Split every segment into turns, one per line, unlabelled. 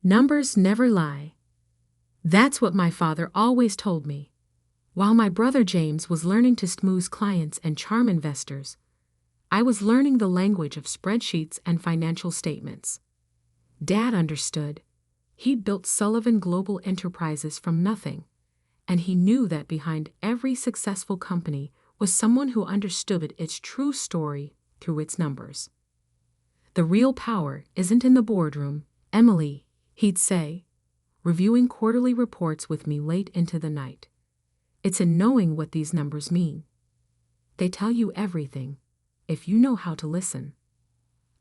Numbers never lie. That's what my father always told me. While my brother James was learning to schmooze clients and charm investors, I was learning the language of spreadsheets and financial statements. Dad understood. He'd built Sullivan Global Enterprises from nothing, and he knew that behind every successful company was someone who understood its true story through its numbers. The real power isn't in the boardroom, Emily, he'd say, reviewing quarterly reports with me late into the night. It's in knowing what these numbers mean. They tell you everything, if you know how to listen.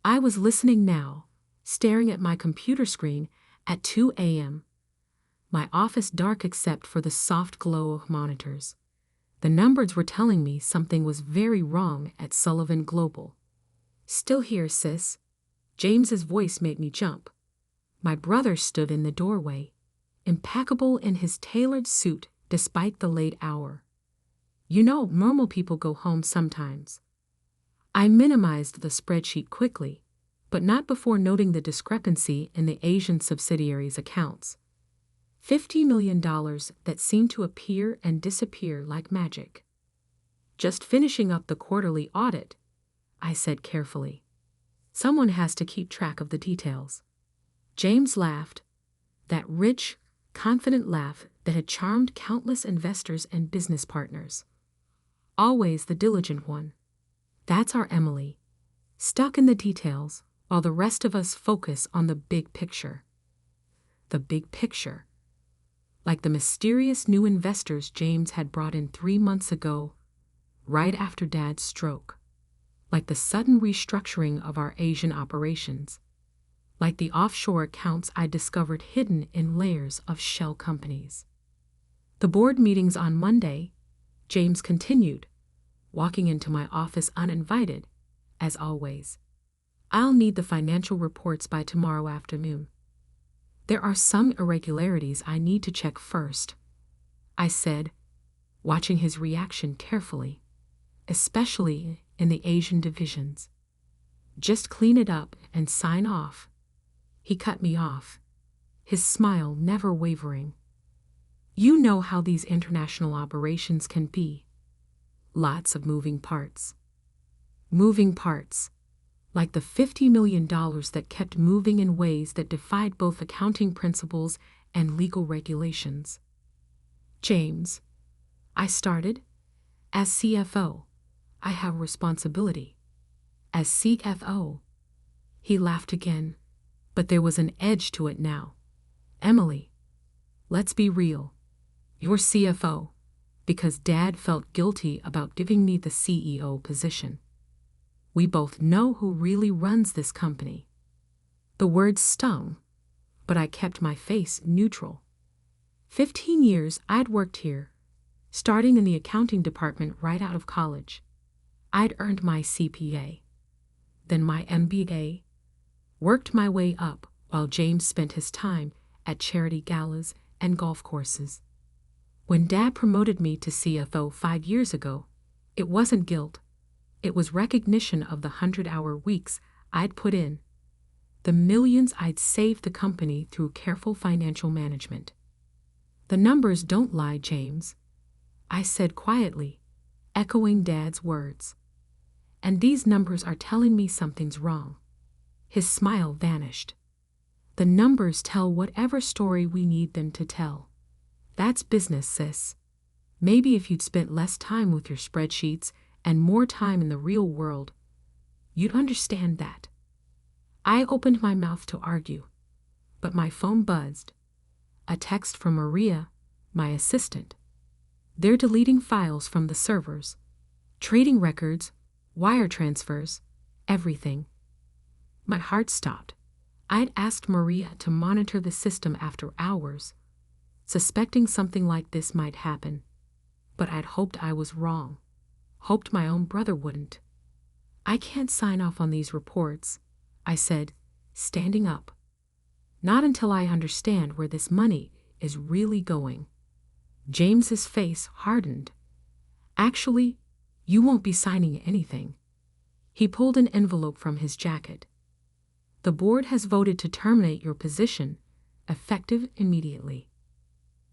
I was listening now, staring at my computer screen at 2 a.m. My office dark except for the soft glow of monitors. The numbers were telling me something was very wrong at Sullivan Global. "Still here, sis?" James's voice made me jump. My brother stood in the doorway, impeccable in his tailored suit despite the late hour. "You know, normal people go home sometimes." I minimized the spreadsheet quickly, but not before noting the discrepancy in the Asian subsidiary's accounts. $50 million that seemed to appear and disappear like magic. "Just finishing up the quarterly audit," I said carefully. "Someone has to keep track of the details." James laughed, that rich, confident laugh that had charmed countless investors and business partners. Always the diligent one. That's our Emily, stuck in the details while the rest of us focus on the big picture. The big picture. Like the mysterious new investors James had brought in 3 months ago, right after Dad's stroke. Like the sudden restructuring of our Asian operations. Like the offshore accounts I discovered hidden in layers of shell companies. "The board meeting's on Monday," James continued, walking into my office uninvited, as always. "I'll need the financial reports by tomorrow afternoon. There are some irregularities I need to check first," I said, watching his reaction carefully, especially in the Asian divisions. "Just clean it up and sign off." He cut me off, his smile never wavering. "You know how these international operations can be. Lots of moving parts. Moving parts, like the $50 million that kept moving in ways that defied both accounting principles and legal regulations." "James," I started, "as CFO, I have responsibility." "As CFO," he laughed again, but there was an edge to it now. "Emily, let's be real. You're CFO, because Dad felt guilty about giving me the CEO position. We both know who really runs this company." The words stung, but I kept my face neutral. 15 years I'd worked here, starting in the accounting department right out of college. I'd earned my CPA, then my MBA, worked my way up while James spent his time at charity galas and golf courses. When Dad promoted me to CFO 5 years ago, it wasn't guilt. It was recognition of the 100-hour weeks I'd put in, the millions I'd saved the company through careful financial management. "The numbers don't lie, James," I said quietly, echoing Dad's words. "And these numbers are telling me something's wrong." His smile vanished. "The numbers tell whatever story we need them to tell. That's business, sis. Maybe if you'd spent less time with your spreadsheets and more time in the real world, you'd understand that." I opened my mouth to argue, but my phone buzzed. A text from Maria, my assistant. "They're deleting files from the servers. Trading records, wire transfers, everything." My heart stopped. I'd asked Maria to monitor the system after hours, suspecting something like this might happen. But I'd hoped I was wrong. Hoped my own brother wouldn't. "I can't sign off on these reports," I said, standing up. "Not until I understand where this money is really going." James's face hardened. "Actually, you won't be signing anything." He pulled an envelope from his jacket. "The board has voted to terminate your position effective immediately.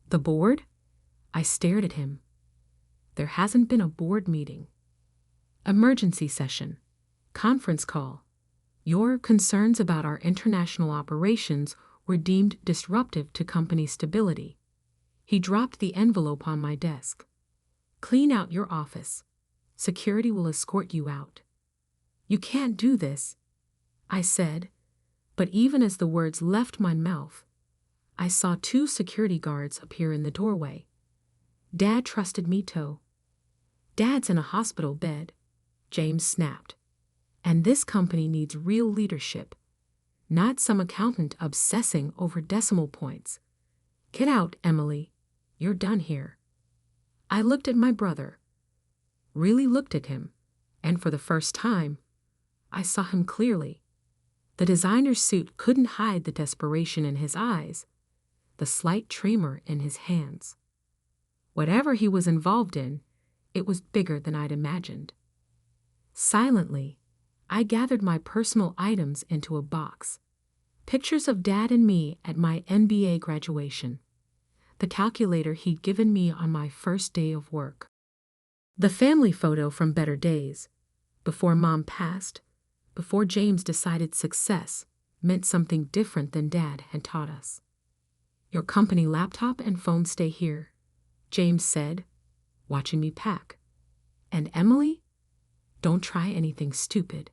The board? I stared at him. There hasn't been a board meeting. Emergency session. Conference call. Your concerns about our international operations were deemed disruptive to company stability. He dropped the envelope on my desk. Clean out your office. Security will escort you out. You can't do this, I said, but even as the words left my mouth, I saw 2 security guards appear in the doorway. Dad trusted me too. Dad's in a hospital bed, James snapped. And this company needs real leadership, not some accountant obsessing over decimal points. Get out, Emily. You're done here. I looked at my brother, really looked at him, and for the first time, I saw him clearly. The designer suit couldn't hide the desperation in his eyes, the slight tremor in his hands. Whatever he was involved in, it was bigger than I'd imagined. Silently, I gathered my personal items into a box. Pictures of Dad and me at my MBA graduation. The calculator he'd given me on my first day of work. The family photo from better days, before Mom passed, before James decided success meant something different than Dad had taught us. Your company laptop and phone stay here, James said, watching me pack. And Emily, don't try anything stupid.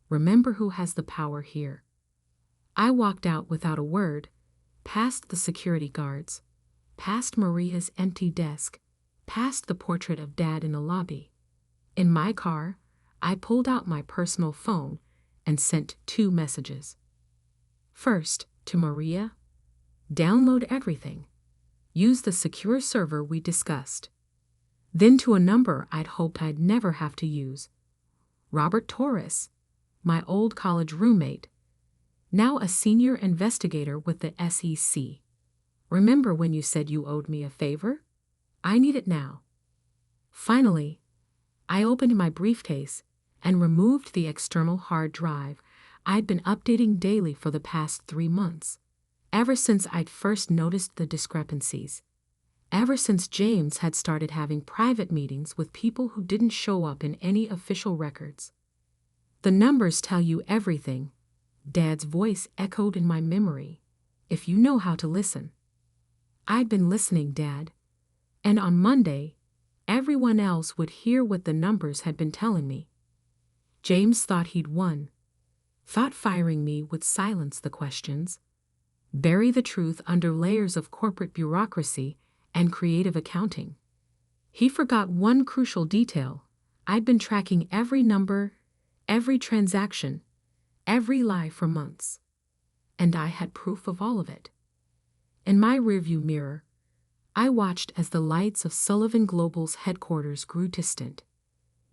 Remember who has the power here. I walked out without a word, past the security guards, past Maria's empty desk, past the portrait of Dad in the lobby. In my car, I pulled out my personal phone and sent 2 messages. First, to Maria, download everything. Use the secure server we discussed. Then to a number I'd hoped I'd never have to use. Robert Torres, my old college roommate, now a senior investigator with the SEC. Remember when you said you owed me a favor? I need it now. Finally, I opened my briefcase and removed the external hard drive I'd been updating daily for the past 3 months, ever since I'd first noticed the discrepancies, ever since James had started having private meetings with people who didn't show up in any official records. The numbers tell you everything, Dad's voice echoed in my memory, if you know how to listen. I'd been listening, Dad, and on Monday, everyone else would hear what the numbers had been telling me. James thought he'd won, thought firing me would silence the questions, bury the truth under layers of corporate bureaucracy and creative accounting. He forgot one crucial detail. I'd been tracking every number, every transaction, every lie for months. And I had proof of all of it. In my rearview mirror, I watched as the lights of Sullivan Global's headquarters grew distant.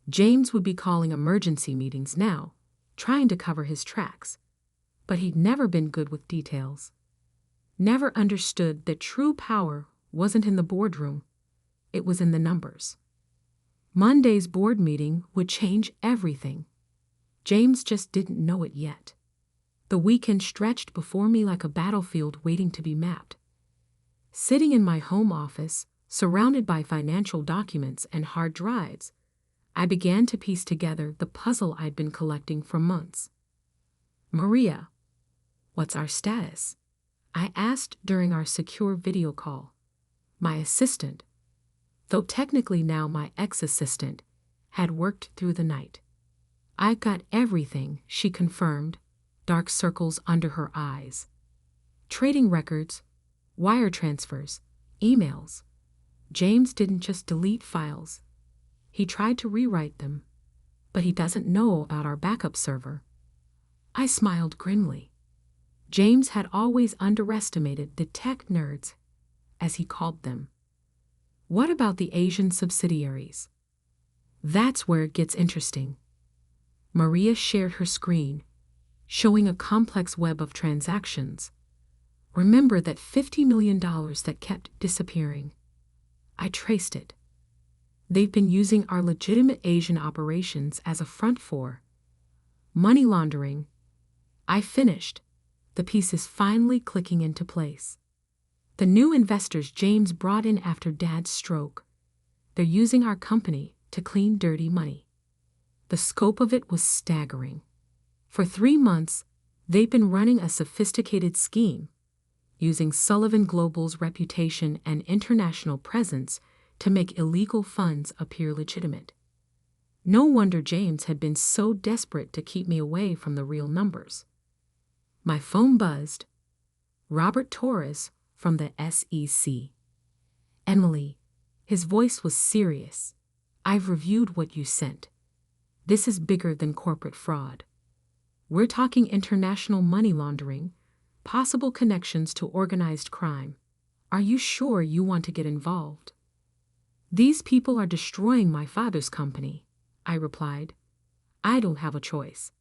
James would be calling emergency meetings now, trying to cover his tracks. But he'd never been good with details. Never understood that true power wasn't in the boardroom, it was in the numbers. Monday's board meeting would change everything. James just didn't know it yet. The weekend stretched before me like a battlefield waiting to be mapped. Sitting in my home office, surrounded by financial documents and hard drives, I began to piece together the puzzle I'd been collecting for months. Maria, what's our status? I asked during our secure video call. My assistant, though technically now my ex-assistant, had worked through the night. I got everything, she confirmed, dark circles under her eyes. Trading records, wire transfers, emails. James didn't just delete files. He tried to rewrite them, but he doesn't know about our backup server. I smiled grimly. James had always underestimated the tech nerds, as he called them. What about the Asian subsidiaries? That's where it gets interesting. Maria shared her screen, showing a complex web of transactions. Remember that $50 million that kept disappearing? I traced it. They've been using our legitimate Asian operations as a front for money laundering. I finished, the pieces finally clicking into place. The new investors James brought in after Dad's stroke. They're using our company to clean dirty money. The scope of it was staggering. For 3 months, they've been running a sophisticated scheme, using Sullivan Global's reputation and international presence to make illegal funds appear legitimate. No wonder James had been so desperate to keep me away from the real numbers. My phone buzzed. Robert Torres from the SEC. Emily, his voice was serious. I've reviewed what you sent. This is bigger than corporate fraud. We're talking international money laundering, possible connections to organized crime. Are you sure you want to get involved? These people are destroying my father's company, I replied. I don't have a choice.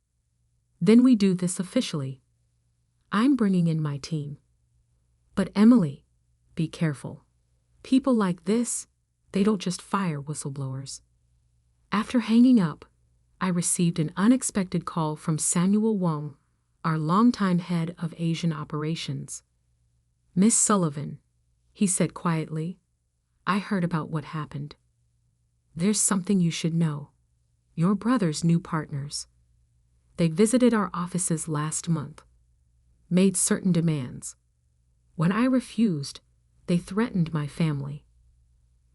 Then we do this officially. I'm bringing in my team. But Emily, be careful. People like this, they don't just fire whistleblowers. After hanging up, I received an unexpected call from Samuel Wong, our longtime head of Asian operations. Miss Sullivan, he said quietly, I heard about what happened. There's something you should know. Your brother's new partners. They visited our offices last month, made certain demands. When I refused, they threatened my family.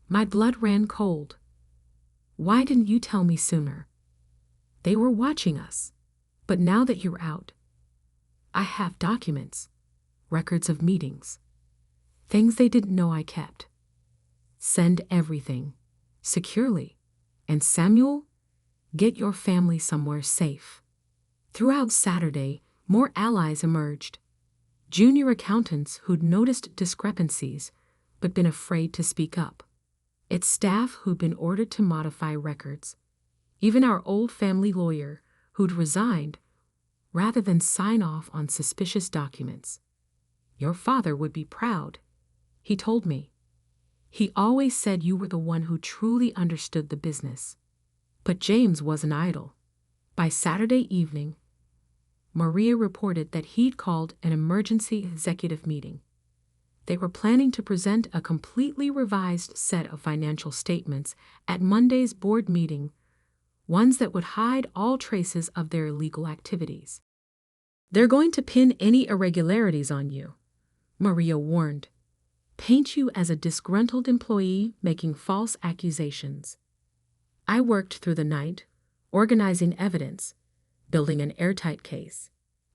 My blood ran cold. Why didn't you tell me sooner? They were watching us, but now that you're out, I have documents, records of meetings, things they didn't know I kept. Send everything, securely, and Samuel, get your family somewhere safe. Throughout Saturday, more allies emerged. Junior accountants who'd noticed discrepancies but been afraid to speak up. It's staff who'd been ordered to modify records. Even our old family lawyer who'd resigned rather than sign off on suspicious documents. Your father would be proud, he told me. He always said you were the one who truly understood the business. But James wasn't idle. By Saturday evening, Maria reported that he'd called an emergency executive meeting. They were planning to present a completely revised set of financial statements at Monday's board meeting, ones that would hide all traces of their illegal activities. They're going to pin any irregularities on you, Maria warned. Paint you as a disgruntled employee making false accusations. I worked through the night, organizing evidence, building an airtight case.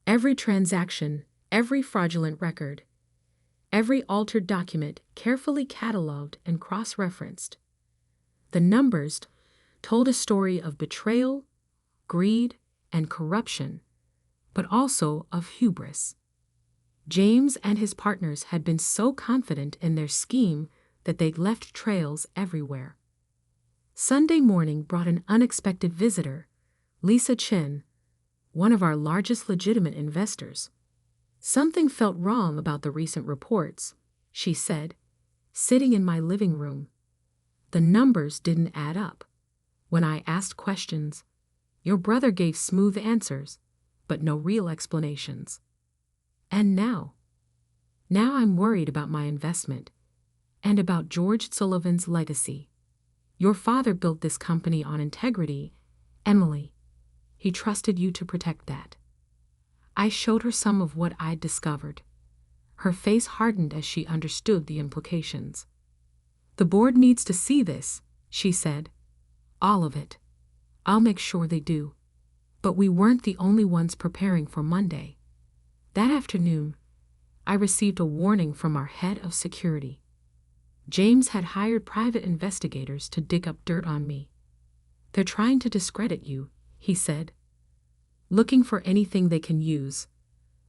Every transaction, every fraudulent record, every altered document carefully cataloged and cross-referenced. The numbers told a story of betrayal, greed, and corruption, but also of hubris. James and his partners had been so confident in their scheme that they'd left trails everywhere. Sunday morning brought an unexpected visitor, Lisa Chen, one of our largest legitimate investors. Something felt wrong about the recent reports, she said, sitting in my living room. The numbers didn't add up. When I asked questions, your brother gave smooth answers, but no real explanations. And now I'm worried about my investment and about George Sullivan's legacy. Your father built this company on integrity, Emily. He trusted you to protect that. I showed her some of what I'd discovered. Her face hardened as she understood the implications. The board needs to see this, she said. All of it. I'll make sure they do. But we weren't the only ones preparing for Monday. That afternoon, I received a warning from our head of security. James had hired private investigators to dig up dirt on me. They're trying to discredit you, he said. Looking for anything they can use.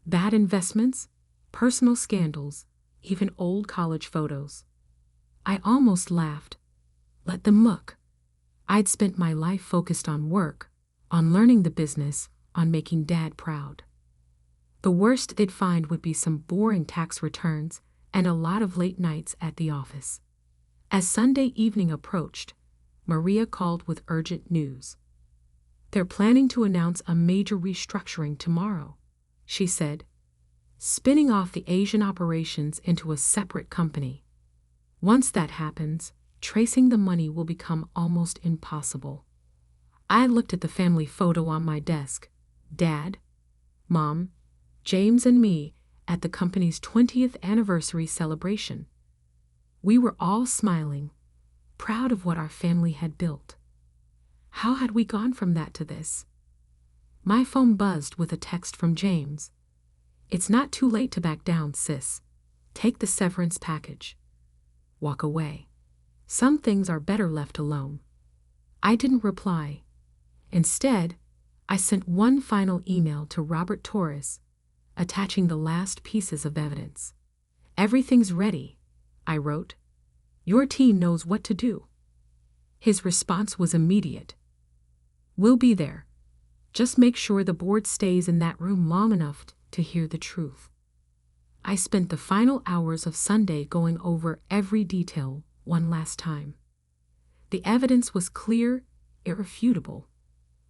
Bad investments, personal scandals, even old college photos. I almost laughed. Let them look. I'd spent my life focused on work, on learning the business, on making Dad proud. The worst they'd find would be some boring tax returns and a lot of late nights at the office. As Sunday evening approached, Maria called with urgent news. They're planning to announce a major restructuring tomorrow, she said. spinning off the Asian operations into a separate company. Once that happens, tracing the money will become almost impossible. I looked at the family photo on my desk. Dad, Mom, James and me at the company's 20th anniversary celebration. We were all smiling, proud of what our family had built. How had we gone from that to this? My phone buzzed with a text from James. "It's not too late to back down, sis. Take the severance package. Walk away. Some things are better left alone." I didn't reply. Instead, I sent one final email to Robert Torres, attaching the last pieces of evidence. "Everything's ready," I wrote. "Your team knows what to do." His response was immediate. "We'll be there. Just make sure the board stays in that room long enough to hear the truth." I spent the final hours of Sunday going over every detail one last time. The evidence was clear, irrefutable.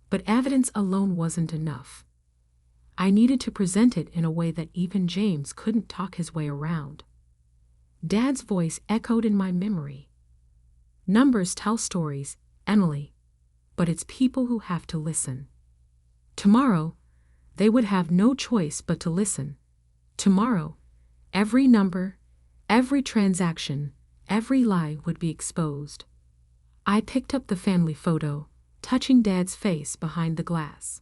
But evidence alone wasn't enough. I needed to present it in a way that even James couldn't talk his way around. Dad's voice echoed in my memory. "Numbers tell stories, Emily, but it's people who have to listen." Tomorrow, they would have no choice but to listen. Tomorrow, every number, every transaction, every lie would be exposed. I picked up the family photo, touching Dad's face behind the glass.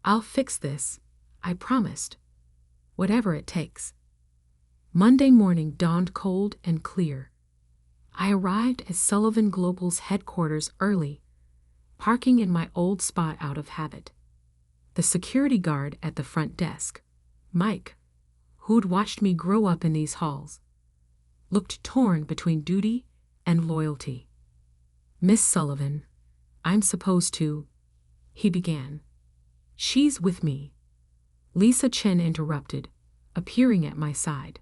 "I'll fix this," I promised. "Whatever it takes." Monday morning dawned cold and clear. I arrived at Sullivan Global's headquarters early, parking in my old spot out of habit. The security guard at the front desk, Mike, who'd watched me grow up in these halls, looked torn between duty and loyalty. "Miss Sullivan, I'm supposed to," he began. "She's with me," Lisa Chen interrupted, appearing at my side.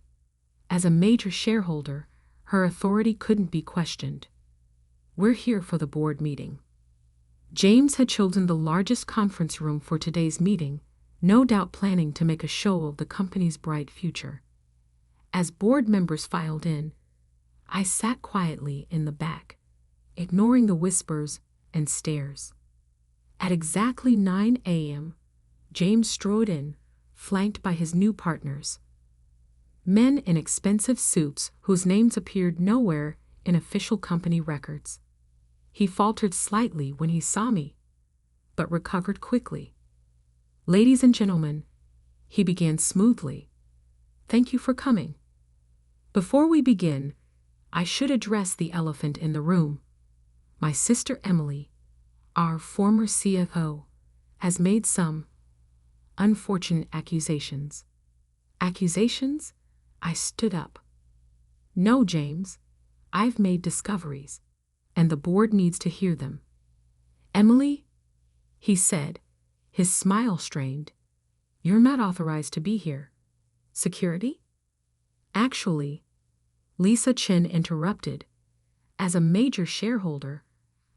As a major shareholder, her authority couldn't be questioned. "We're here for the board meeting." James had chosen the largest conference room for today's meeting, no doubt planning to make a show of the company's bright future. As board members filed in, I sat quietly in the back, ignoring the whispers and stares. At exactly 9 a.m., James strode in, flanked by his new partners. Men in expensive suits whose names appeared nowhere in official company records. He faltered slightly when he saw me, but recovered quickly. "Ladies and gentlemen," he began smoothly, "thank you for coming. Before we begin, I should address the elephant in the room. My sister Emily, our former CFO, has made some unfortunate accusations." "Accusations?" I stood up. "No, James. I've made discoveries, and the board needs to hear them." "Emily," he said, his smile strained, "you're not authorized to be here. Security?" "Actually," Lisa Chen interrupted, "as a major shareholder,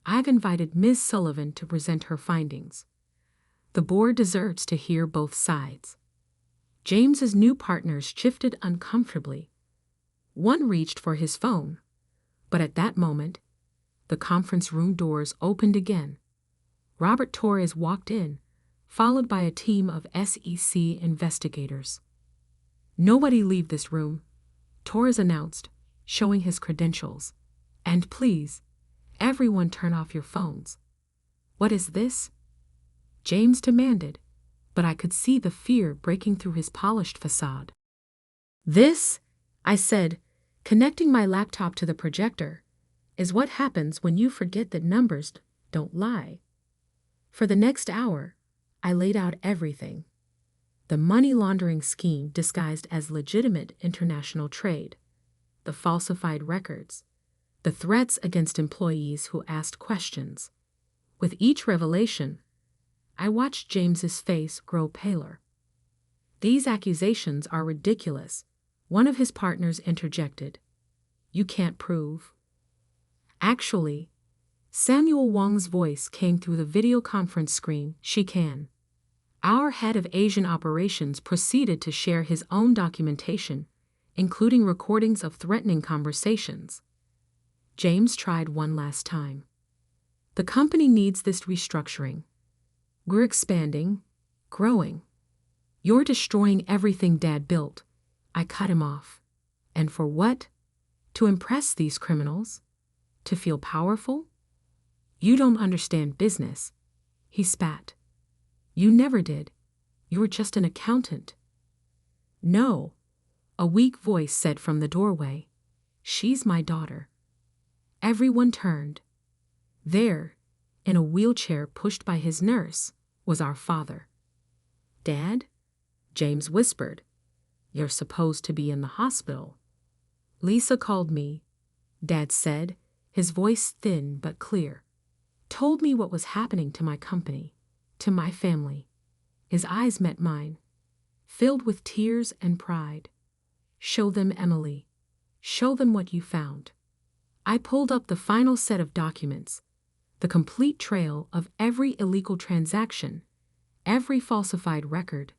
I've invited Ms. Sullivan to present her findings. The board deserves to hear both sides." James's new partners shifted uncomfortably. One reached for his phone, but at that moment, the conference room doors opened again. Robert Torres walked in, followed by a team of SEC investigators. "Nobody leave this room," Torres announced, showing his credentials. "And please, everyone turn off your phones." "What is this?" James demanded, but I could see the fear breaking through his polished facade. "This," I said, connecting my laptop to the projector, "is what happens when you forget that numbers don't lie." For the next hour, I laid out everything. The money laundering scheme disguised as legitimate international trade, the falsified records, the threats against employees who asked questions. With each revelation, I watched James's face grow paler. "These accusations are ridiculous," one of his partners interjected. "You can't prove." Actually, Samuel Wong's voice came through the video conference screen. "She can. Our head of Asian operations proceeded to share his own documentation, including recordings of threatening conversations. James tried one last time. The company needs this restructuring. We're expanding, growing. You're destroying everything Dad built. I cut him off. And for what? To impress these criminals? To feel powerful? You don't understand business. He spat. You never did. You were just an accountant. No, a weak voice said from the doorway. She's my daughter. Everyone turned. There, in a wheelchair pushed by his nurse, was our father. Dad? James whispered. You're supposed to be in the hospital. Lisa called me, Dad said, his voice thin but clear. Told me what was happening to my company, to my family. His eyes met mine, filled with tears and pride. Show them, Emily. Show them what you found. I pulled up the final set of documents, the complete trail of every illegal transaction, every falsified record,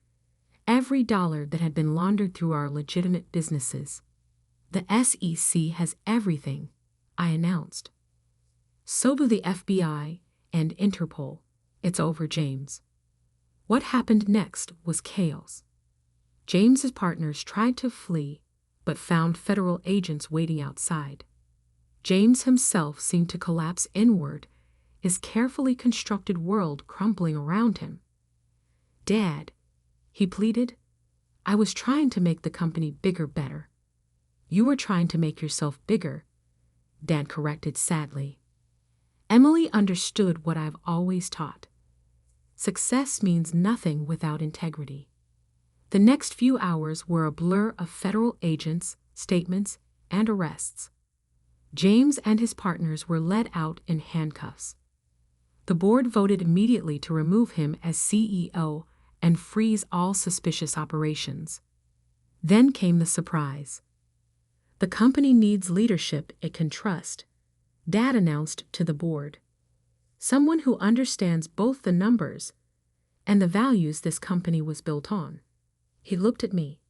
every dollar that had been laundered through our legitimate businesses. The SEC has everything, I announced. So do the FBI and Interpol. It's over, James. What happened next was chaos. James's partners tried to flee, but found federal agents waiting outside. James himself seemed to collapse inward, his carefully constructed world crumbling around him. Dad, he pleaded, I was trying to make the company bigger better. You were trying to make yourself bigger, Dad corrected sadly. Emily understood what I've always taught. Success means nothing without integrity. The next few hours were a blur of federal agents, statements, and arrests. James and his partners were led out in handcuffs. The board voted immediately to remove him as CEO and freeze all suspicious operations. Then came the surprise. The company needs leadership it can trust, Dad announced to the board. Someone who understands both the numbers and the values this company was built on. He looked at me.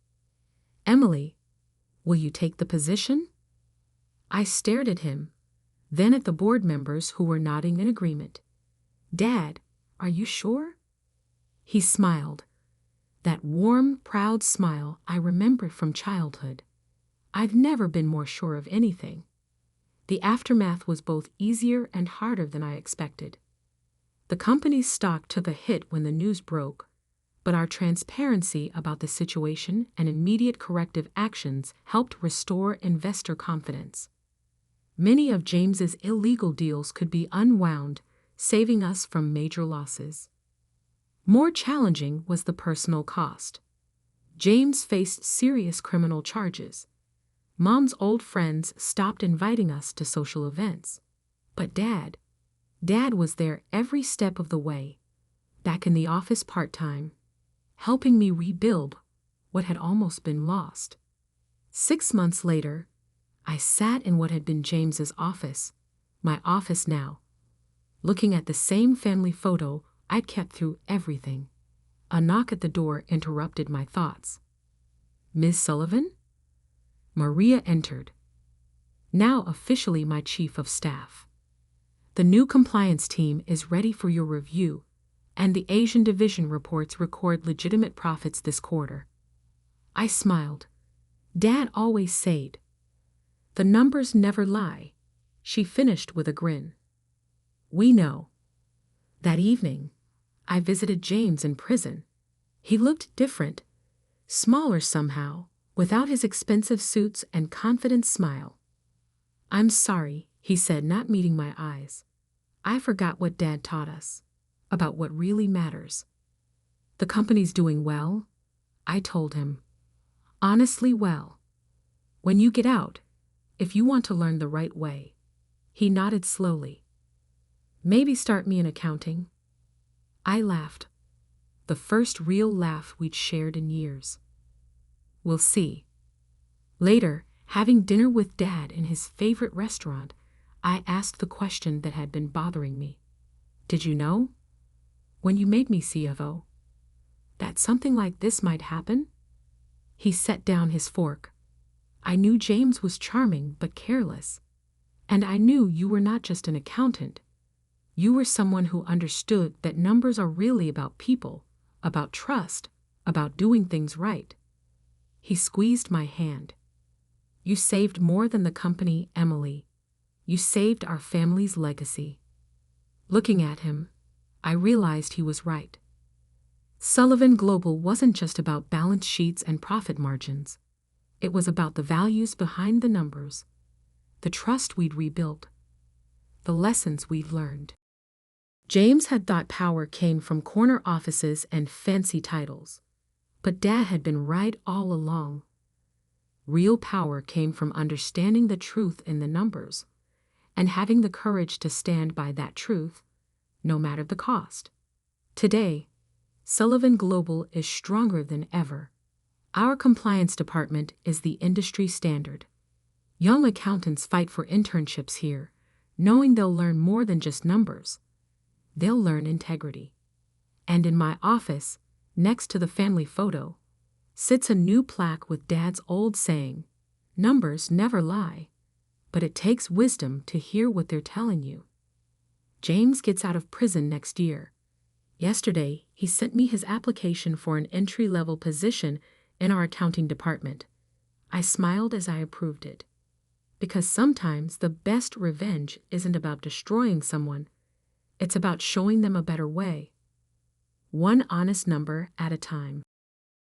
Emily, will you take the position? I stared at him, then at the board members who were nodding in agreement. Dad, are you sure? He smiled. That warm, proud smile I remembered from childhood. I've never been more sure of anything. The aftermath was both easier and harder than I expected. The company's stock took a hit when the news broke, but our transparency about the situation and immediate corrective actions helped restore investor confidence. Many of James's illegal deals could be unwound, saving us from major losses. More challenging was the personal cost. James faced serious criminal charges. Mom's old friends stopped inviting us to social events. But Dad was there every step of the way, back in the office part-time, helping me rebuild what had almost been lost. 6 months later, I sat in what had been James's office, my office now, looking at the same family photo I'd kept through everything. A knock at the door interrupted my thoughts. Ms. Sullivan? Maria entered, now officially my chief of staff. The new compliance team is ready for your review, and the Asian division reports record legitimate profits this quarter. I smiled. Dad always said, the numbers never lie. She finished with a grin. We know. That evening, I visited James in prison. He looked different, smaller somehow, without his expensive suits and confident smile. I'm sorry, he said, not meeting my eyes. I forgot what Dad taught us, about what really matters. The company's doing well, I told him. Honestly well. When you get out, if you want to learn the right way. He nodded slowly. Maybe start me in accounting. I laughed. The first real laugh we'd shared in years. We'll see. Later, having dinner with Dad in his favorite restaurant, I asked the question that had been bothering me. Did you know? When you made me CFO, that something like this might happen? He set down his fork. I knew James was charming but careless. And I knew you were not just an accountant. You were someone who understood that numbers are really about people, about trust, about doing things right. He squeezed my hand. You saved more than the company, Emily. You saved our family's legacy. Looking at him, I realized he was right. Sullivan Global wasn't just about balance sheets and profit margins. It was about the values behind the numbers, the trust we'd rebuilt, the lessons we've learned. James had thought power came from corner offices and fancy titles, but Dad had been right all along. Real power came from understanding the truth in the numbers and having the courage to stand by that truth, no matter the cost. Today, Sullivan Global is stronger than ever. Our compliance department is the industry standard. Young accountants fight for internships here, knowing they'll learn more than just numbers. They'll learn integrity. And in my office, next to the family photo, sits a new plaque with Dad's old saying, "Numbers never lie, but it takes wisdom to hear what they're telling you." James gets out of prison next year. Yesterday, he sent me his application for an entry-level position in our accounting department. I smiled as I approved it. Because sometimes the best revenge isn't about destroying someone, it's about showing them a better way. One honest number at a time.